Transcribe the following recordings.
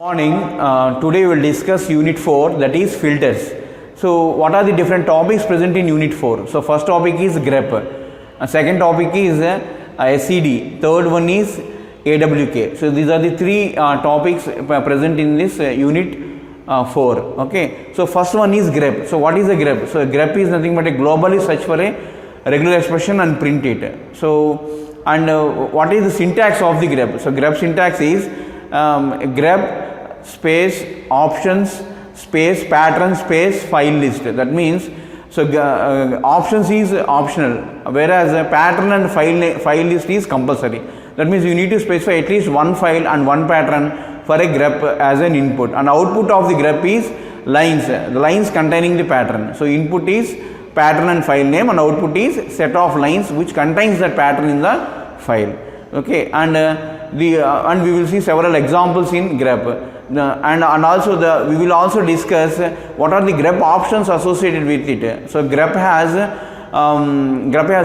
Morning. Today we will discuss Unit 4, that is filters. So what are the different topics present in Unit 4? So first topic is grep, second topic is SCD, third one is AWK. So these are the three topics present in this Unit 4. Okay. So first one is grep. So what is a grep? So grep is nothing but a globally search for a regular expression and print it. So what is the syntax of the grep? So grep syntax is grep space options space pattern space file list. That means options is optional, whereas a pattern and file list is compulsory. That means you need to specify at least one file and one pattern for a grep as an input, and output of the grep is lines, the lines containing the pattern. So input is pattern and file name, and output is set of lines which contains that pattern in the file. Okay, and we will see several examples in grep. And also we will also discuss what are the grep options associated with it. So grep has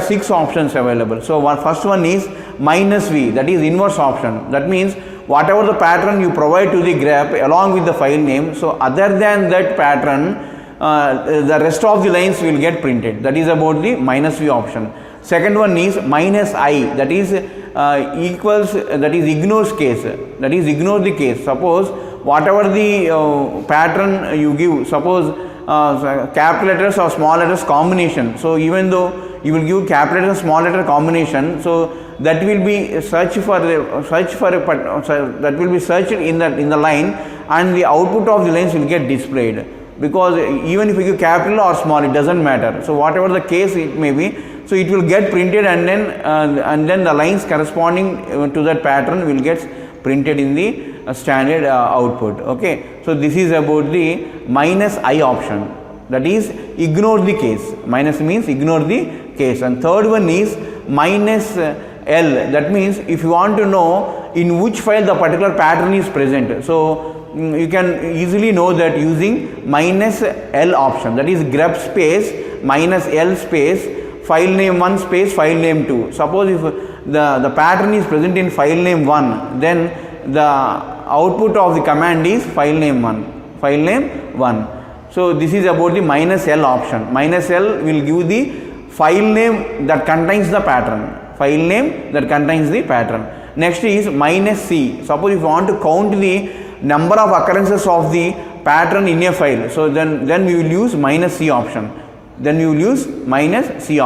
6 options available. So first one is -v, that is inverse option. That means whatever the pattern you provide to the grep along with the file name, so other than that pattern the rest of the lines will get printed. That is about the -v option. Second one is -i, that is equals, that is ignores case, that is ignore the case. Suppose whatever the pattern you give, suppose capital letters or small letters combination, so even though you will give capital letter and small letter combination, so that will be searched in the line, and the output of the lines will get displayed, because even if you give capital or small, it doesn't matter. So whatever the case it may be, so it will get printed, and then the lines corresponding to that pattern will get printed in the standard output. Okay, so this is about the -i option, that is ignore the case. Minus means ignore the case. And third one is -l, that means if you want to know in which file the particular pattern is present, so you can easily know that using -l option, that is grep space -l space file name 1 space file name 2. Suppose if the pattern is present in file name 1, then the output of the command is file name 1. So this is about the -l option. -l will give the file name that contains the pattern, Next is -c. Suppose if you want to count the number of occurrences of the pattern in a file, so then we will use -c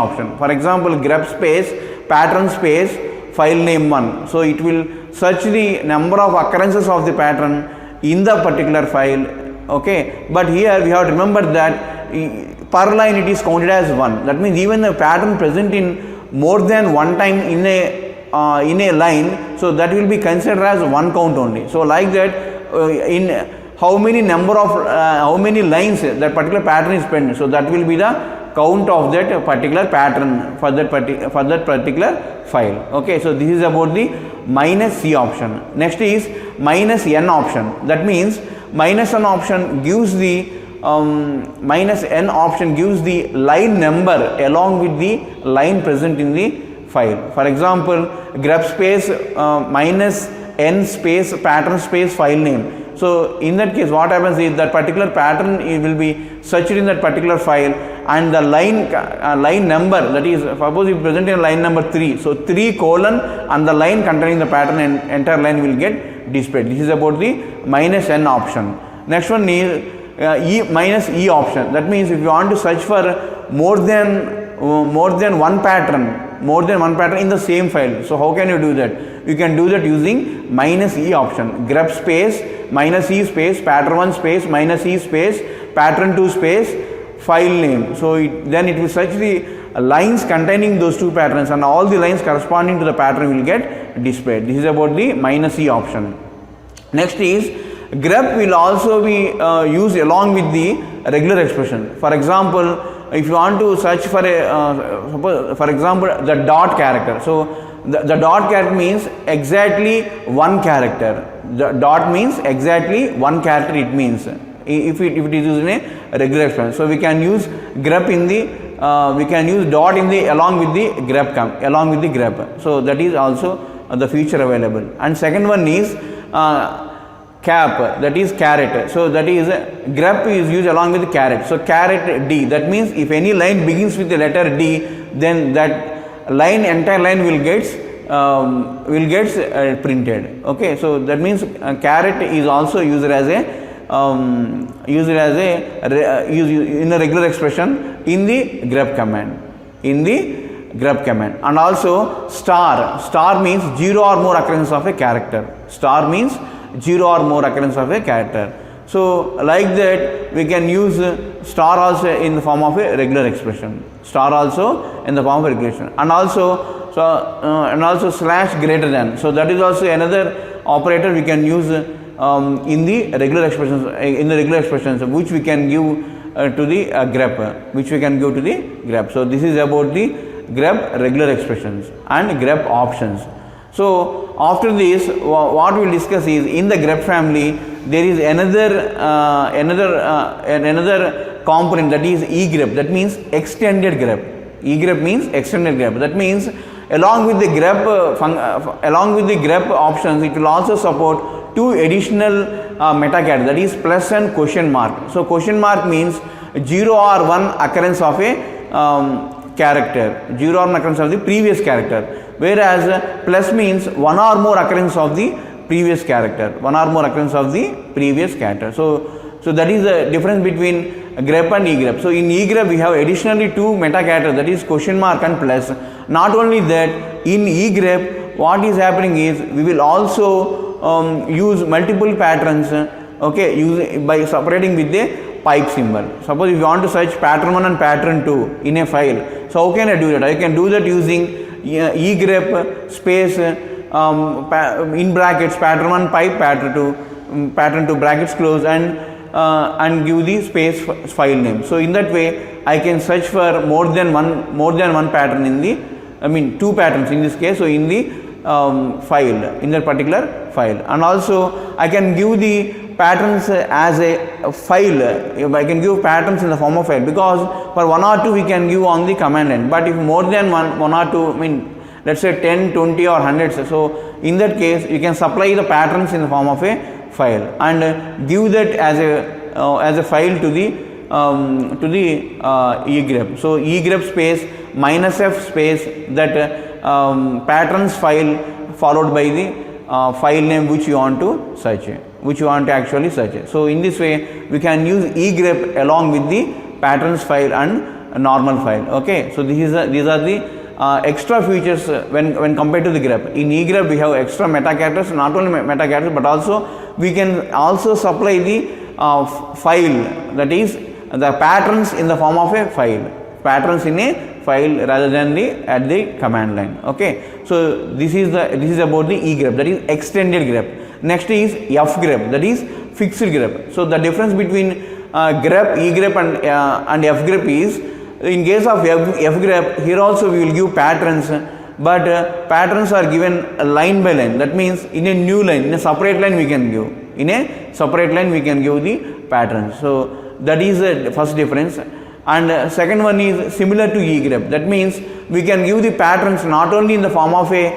option. For example, grep space pattern space file name 1, so it will search the number of occurrences of the pattern in the particular file. Okay, but here we have to remember that per line it is counted as 1. That means even the pattern present in more than one time in a line, so that will be considered as one count only. So like that, in how many lines that particular pattern is present, so that will be the count of that particular pattern for that particular file. Okay, so this is about the -c option. Next is -n option. That means -n option gives the line number along with the line present in the file. For example, grep space -n space pattern space file name. So in that case, what happens is that particular pattern will be searched in that particular file, and the line number, that is, suppose if present in line number 3, so 3 colon and the line containing the pattern and entire line will get displayed. This is about the -n option. Next one is -e option. That means if you want to search for more than one pattern in the same file, so how can you do that? You can do that using -e option. Grep space -e space pattern 1 space -e space pattern 2 space file name. So then it will search the lines containing those two patterns, and all the lines corresponding to the pattern will get displayed. This is about the -e option. Next is grep will also be used along with the regular expression. For example, if you want to search for for example the dot character, so the dot character means exactly one character. The dot means exactly one character, it means if it is used in a regular expression. So we can use grep dot along with the grep. So that is also the feature available. And second one is cap, that is caret. So that is grep is used along with caret. So caret D, that means if any line begins with the letter D, then that line, entire line will gets printed. Okay, so that means caret is also used as a used in a regular expression in the grep command. And also star means 0 or more occurrence of a character. Star means 0 or more occurrence of a character. So like that we can use star also in the form of a regular expression. Star also in the form of a regular expression. And also slash greater than. So that is also another operator we can use in the regular expressions, which we can give to the grep. So this is about the grep regular expressions and grep options. So after this, what we will discuss is, in the grep family there is another component, that is egrep, that means extended grep. Egrep means extended grep. That means along with the grep options, it will also support two additional metacats, that is plus and question mark. So question mark means 0 or 1 occurrence of a character, 0 or 1 occurrence of the previous character, whereas plus means 1 or more occurrence of the previous character, So that is the difference between grep and egrep. So in egrep we have additionally two metacharacters, that is question mark and plus. Not only that, in egrep what is happening is we will also use multiple patterns, by separating with the pipe symbol. Suppose if you want to search pattern 1 and pattern 2 in a file, so how can I do that? I can do that using egrep space in brackets pattern 1 pipe, pattern 2 brackets close, and give the space file name. So in that way I can search for more than one pattern in the, two patterns in this case, so in the file, in that particular file. And also I can give the patterns as a file. I can give patterns in the form of file, because for 1 or 2 we can give on the command line, but if more than one or 2, let's say 10, 20 or hundreds, so in that case you can supply the patterns in the form of a file and give that as a file to the egrep. So egrep space -f space that patterns file followed by the file name which you want to search, actually search. So in this way we can use egrep along with the patterns file and normal file. Okay, so these are the extra features when compared to the grep. In egrep we have extra metacharacters, not only metacharacters, but also we can also supply the file, that is the patterns in the form of a file, rather than at the command line. Okay, so this is about the egrep, that is extended grep. Next is fgrep, that is fixed grep. So the difference between grep, egrep and fgrep is, in case of fgrep, here also we will give patterns, but patterns are given line by line. That means in a new line, in a separate line we can give. the patterns. So that is the first difference. And second one is similar to egrep. That means we can give the patterns not only in the form of a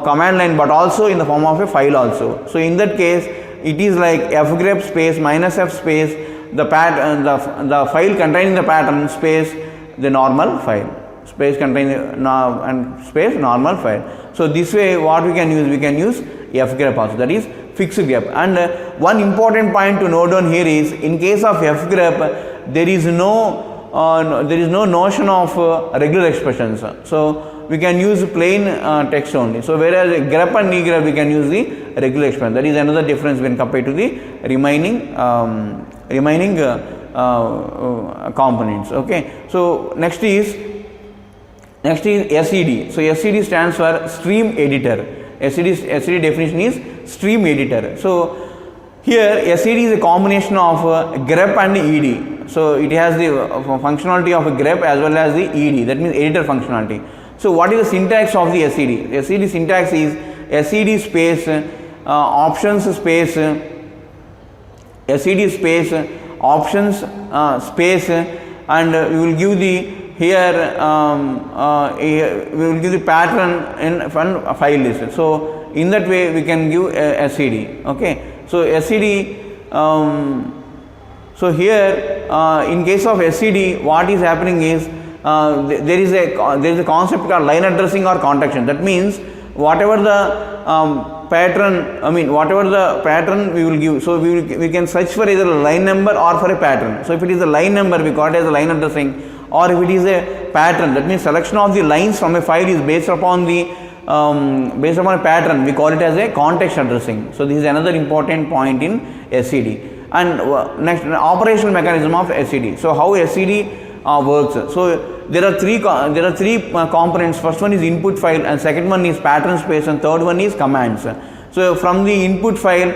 command line, but also in the form of a file also. So in that case it is like fgrep space -f space the file containing the pattern space the normal file, space containing and space normal file. So this way what we can use fgrep also, that is fixed grep. And one important point to note down here is, in case of fgrep there is no notion of regular expressions, so we can use plain text only. So whereas grep and egrep we can use the regular expression. That is another difference when compared to the remaining components. Okay, so next is SED. So SED stands for stream editor. SED definition is stream editor. So here SED is a combination of grep and ED. So it has the functionality of a grep as well as the ED, that means editor functionality. So what is the syntax of the SED? SED syntax is SED space options space SED space options space, and we will give the we will give the pattern in file list. So in that way we can give SED. Okay, So SCD, so here in case of SCD, what is happening is there is a concept called line addressing or contection. That means whatever the pattern, whatever the pattern we will give, so we can search for either a line number or for a pattern. So if it is a line number, we call it as a line addressing, or if it is a pattern, that means selection of the lines from a file is based upon a pattern, we call it as a context addressing. So this is another important point in SCD. And next, operational mechanism of SCD. So how SCD works? So there are three components. First one is input file, and second one is pattern space, and third one is commands. So from the input file,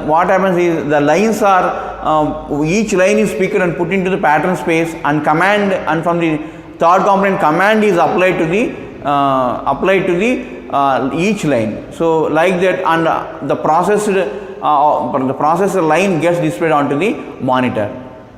what happens is the lines are each line is picked and put into the pattern space, and command, and from the third component, command is applied to the each line. So like that, and the processed line gets displayed onto the monitor.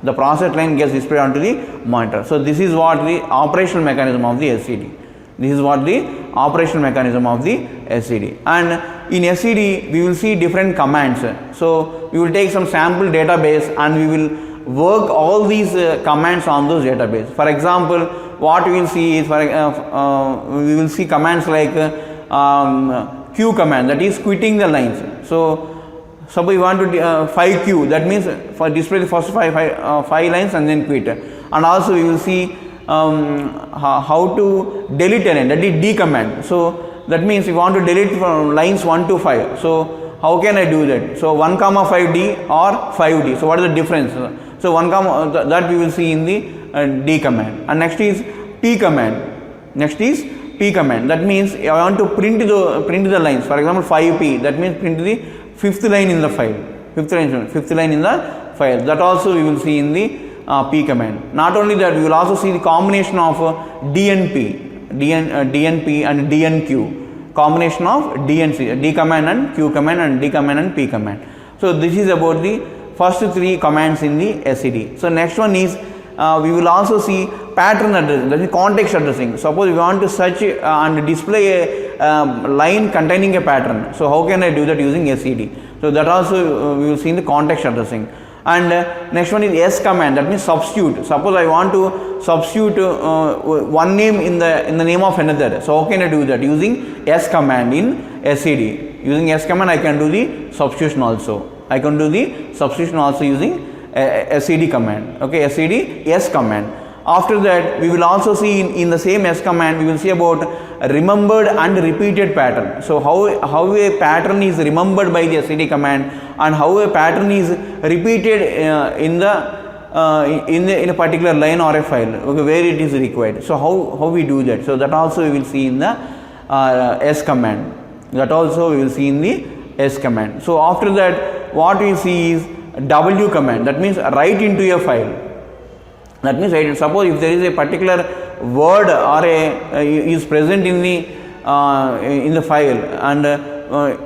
The processed line gets displayed onto the monitor. So this is what the operational mechanism of the SCD. This is what the operational mechanism of the SCD. And in SCD, we will see different commands. So we will take some sample database and we will work all these commands on those database. For example, what we will see is we will see commands like Q command, that is quitting the lines. So suppose you want to 5Q, that means for display the first five lines and then quit. And also we will see how to delete a line, that is D command. So that means you want to delete from lines 1 to 5. So how can I do that? So 1, 5D or 5D. So what is the difference? So 1, that we will see in the D command. And next is P command. Next is P command. That means I want to print the lines. For example, 5P. That means print the fifth line in the file. Fifth line in the file. That also we will see in the P command. Not only that, we will also see the combination of DNP and DNQ. Combination of D command and Q command, and D command and P command. So this is about the first three commands in the SCD. So next one is we will also see pattern addressing, that is context addressing. Suppose we want to search and display a line containing a pattern. So how can I do that using SCD? So that also we will see in the context addressing. And next one is S command, that means substitute. Suppose I want to substitute one name in the name of another. So how can I do that? Using S command in SCD. Using S command I can do the substitution also. I can do the substitution also using SCD command. Okay, SCD S command. After that, we will also see in the same S command, we will see about remembered and repeated pattern. So how a pattern is remembered by the SCD command, and how a pattern is repeated in a particular line or a file, okay, where it is required. So how we do that? So that also we will see in the S command. That also we will see in the S command. So after that, what we see is W command. That means write into a file. That means, suppose if there is a particular word or is present in the file, and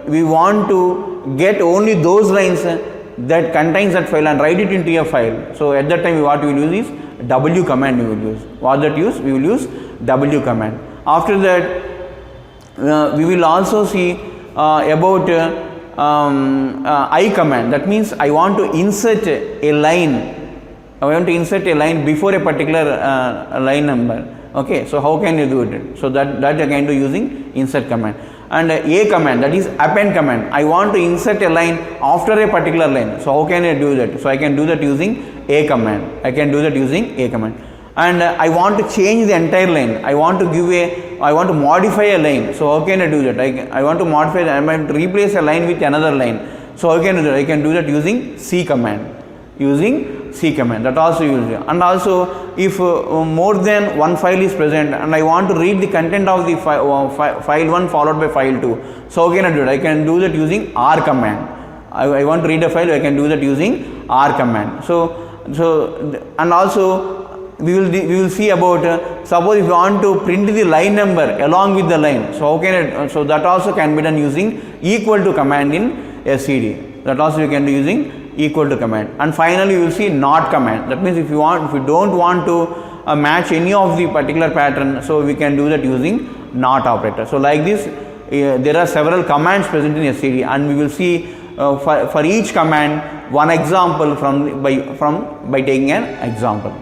we want to get only those lines that contains that file and write it into a file. So at that time, what we will use is W command. We will use what that use. We will use W command. After that, we will also see about I command. That means I want to insert a line. I want to insert a line before a particular line number. Okay, so how can you do it? So that I can do using insert command. And A command, that is append command. I want to insert a line after a particular line. So how can I do that? So I can do that using A command. I can do that using A command. And I want to change the entire line. I want to modify a line. So how can I do that? I want to modify, I want to replace a line with another line. So how can I do that? I can do that using C command. Using C command, that also use it. And also if more than one file is present and I want to read the content of the file 1 followed by file 2, so how can I do it? I can do that using R command. I want to read a file, I can do that using R command. So and also we will see about suppose if you want to print the line number along with the line, so how can it, so that also can be done using equal to command in SCD. That also you can do using equal to command. And finally you will see not command. That means if you don't want to match any of the particular pattern, so we can do that using not operator. So like this there are several commands present in SCD, and we will see for each command one example by taking an example.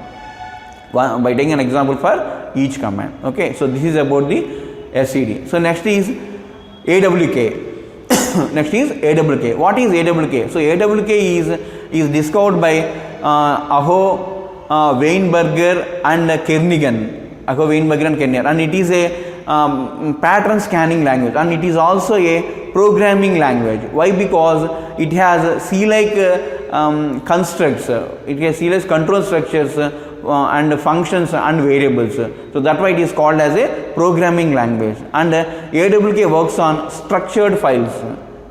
By taking an example for each command. Okay, so this is about the SCD. So next is AWK. Next is AWK. What is AWK? So AWK is discovered by Aho, Weinberger and Kernighan. Aho, Weinberger and Kernighan, and it is a pattern scanning language, and it is also a programming language. Why? Because it has C-like constructs. It has C-like control structures and functions and variables. So that's why it is called as a programming language. And AWK works on structured files.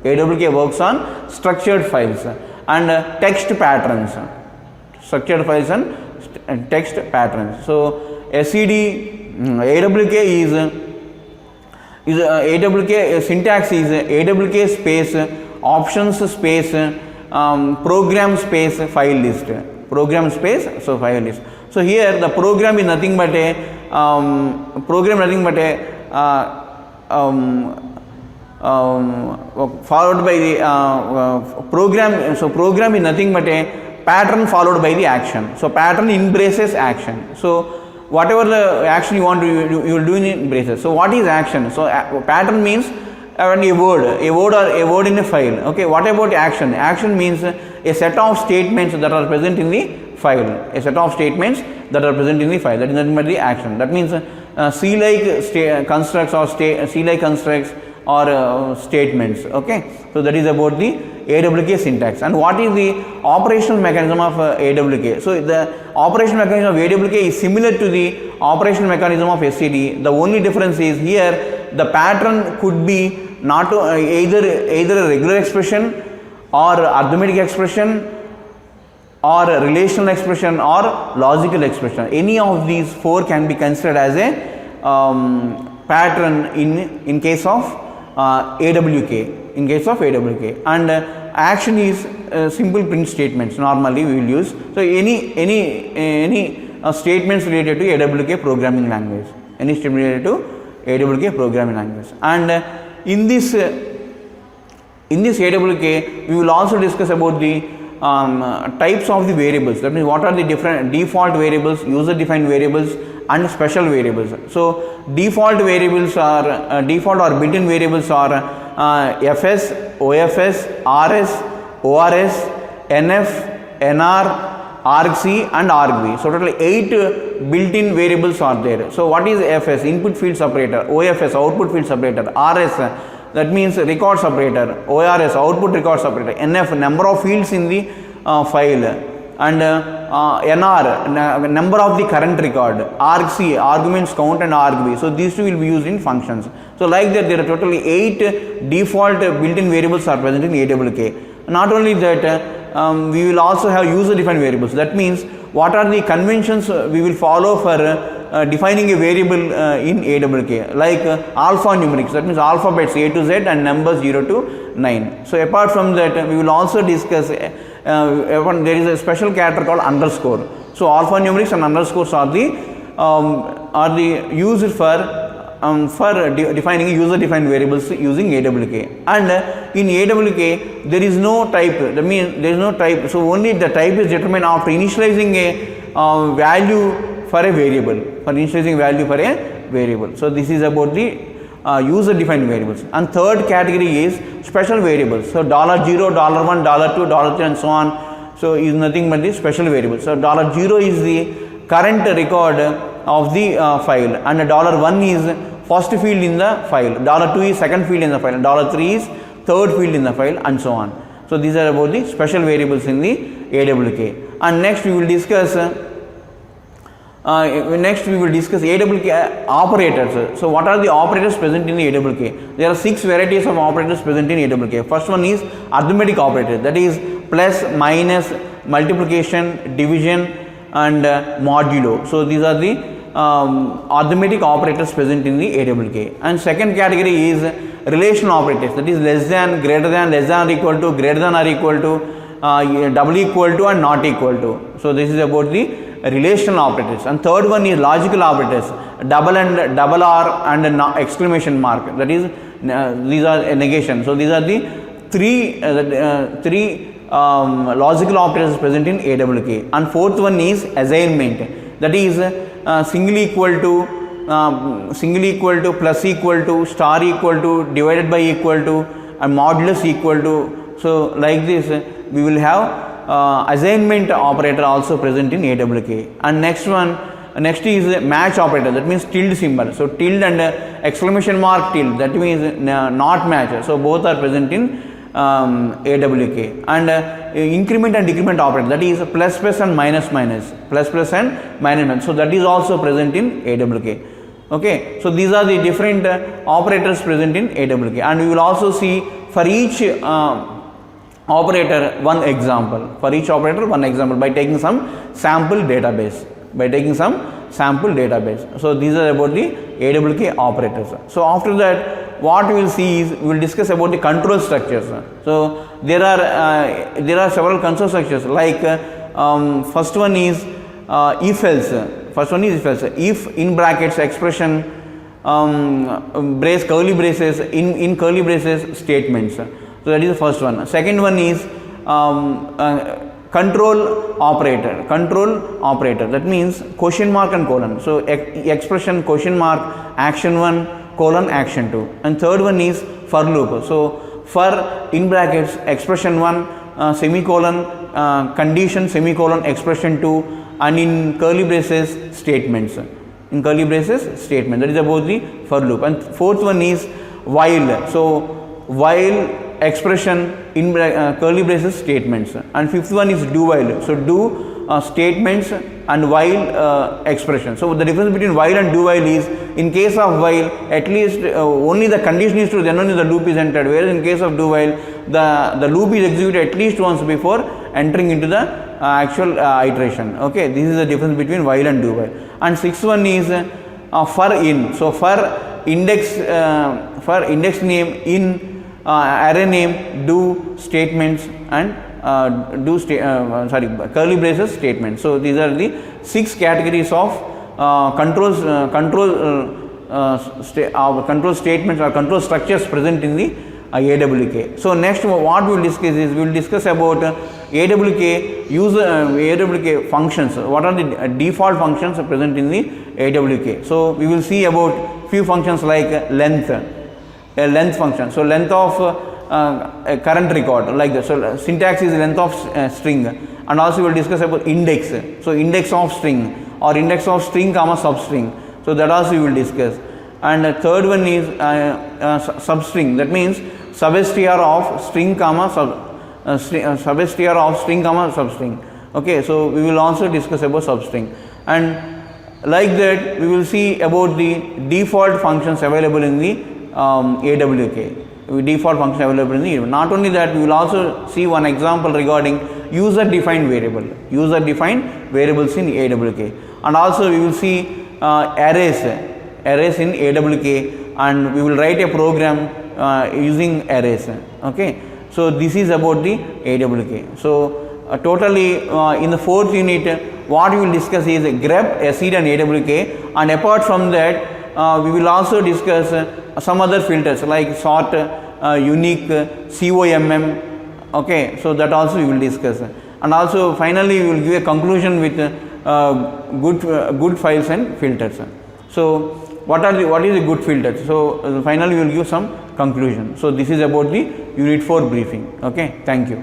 AWK works on structured files and text patterns. Structured files and text patterns. So SCD AWK is AWK syntax is AWK space options space program space file list. Program space, so file list. So here the program is nothing but a followed by the program. So program is nothing but a pattern followed by the action. So pattern embraces action. So whatever the action you want to you will do in embraces. So what is action? So pattern means a word in a file. Okay, what about action? Action means a set of statements that are present in the file. A set of statements that are present in the file. That is nothing but the action. That means C-like constructs or C-like constructs or statements. Okay, so that is about the AWK syntax. And what is the operational mechanism of AWK? So the operational mechanism of AWK is similar to the operational mechanism of SCD. The only difference is here the pattern could be not either a regular expression or arithmetic expression or a relational expression or logical expression. Any of these four can be considered as a pattern in case of AWK. In case of AWK, and action is simple print statements. Normally we will use. So any statements related to AWK programming language. Any statement related to AWK programming language. And in this AWK, we will also discuss about the types of the variables. That means what are the different default variables, user defined variables and special variables. So default variables are default or built-in variables are FS, OFS, RS, ORS, NF, NR, ARGC and ARGB. So totally 8 built-in variables are there. So what is FS? Input field separator. OFS, output field separator. RS, that means record separator. ORS, output record separator. NF, number of fields in the file. And NR, number of the current record. ARGC, arguments count and ARGB. So these two will be used in functions. So like that, there are totally 8 default built-in variables are present in AWK. Not only that, we will also have user defined variables. That means what are the conventions we will follow for defining a variable in AWK, like alphanumerics. That means alphabets A to Z and numbers 0 to 9. So apart from that, we will also discuss there is a special character called underscore. So alphanumerics and underscores are the used for defining user defined variables using AWK. And in AWK there is no type. That means there is no type. So only the type is determined after initializing a value for a variable. For initializing value for a variable. So this is about the user defined variables. And third category is special variables. So $0, $1, $2, $3 and so on. So is nothing but the special variable. So $0 is the current record of the file, and $1 is first field in the file, $2 is second field in the file, $3 is third field in the file, and so on. So these are about the special variables in the AWK. And next we will discuss AWK operators. So what are the operators present in the AWK? There are 6 varieties of operators present in AWK. First one is arithmetic operator, that is plus, minus, multiplication, division and modulo. So these are the arithmetic operators present in the AWK. And second category is relational operators, that is less than, greater than, less than or equal to, greater than or equal to, double equal to and not equal to. So this is about the relational operators. And third one is logical operators, double and double R and exclamation mark, that is these are negation. So these are the three logical operators present in AWK, and fourth one is assignment, that is single equal to, plus equal to, star equal to, divided by equal to, and modulus equal to. So like this we will have assignment operator also present in AWK. And next is match operator, that means tilde symbol. So tilde and exclamation mark tilde, that means not match. So both are present in AWK. And increment and decrement operator, that is plus plus and minus minus, plus plus and minus minus. So that is also present in AWK. Okay, so these are the different operators present in AWK, and we will also see for each operator one example, by taking some sample database, So these are about the AWK operators. So after that, what we will see is we will discuss about the control structures. So there are several control structures, like first one is if else. If in brackets expression, curly braces, in curly braces statements. So that is the first one. Second one is control operator, that means question mark and colon. So expression question mark action 1 colon action 2. And third one is for loop. So for in brackets expression 1 semicolon condition semicolon expression 2, and in curly braces statements. That is about the for loop. And fourth one is while. So while expression in curly braces statements. And fifth one is do while. So do statements and while expression. So the difference between while and do while is, in case of while at least only the condition is true, then only the loop is entered, whereas in case of do while the loop is executed at least once before entering into the actual iteration. Okay, this is the difference between while and do while. And sixth one is for in. So for index name, in array name, do statements, and curly braces statements. So these are the 6 categories of control statements or control structures present in the AWK. So next what we will discuss is, we will discuss about AWK functions. What are the default functions present in the AWK? So we will see about few functions like length, a length function. So length of a current record, like this. So syntax is length of string. And also we will discuss about index. So index of string, or index of string comma substring. So that also we will discuss. And third one is substring, that means substr of string comma substring. Okay, so we will also discuss about substring. And like that we will see about the default functions available in the AWK. Not only that, we will also see one example regarding user defined variables in AWK. And also we will see arrays in AWK, and we will write a program using arrays. Okay, so this is about the AWK. So totally in the fourth unit, what we will discuss is grep, SED and AWK, and apart from that we will also discuss some other filters like sort, unique, COMM. Okay, so that also we will discuss. And also finally we will give a conclusion with good files and filters. So what is the good filters? So finally we will give some conclusion. So this is about the unit 4 briefing. Okay, thank you.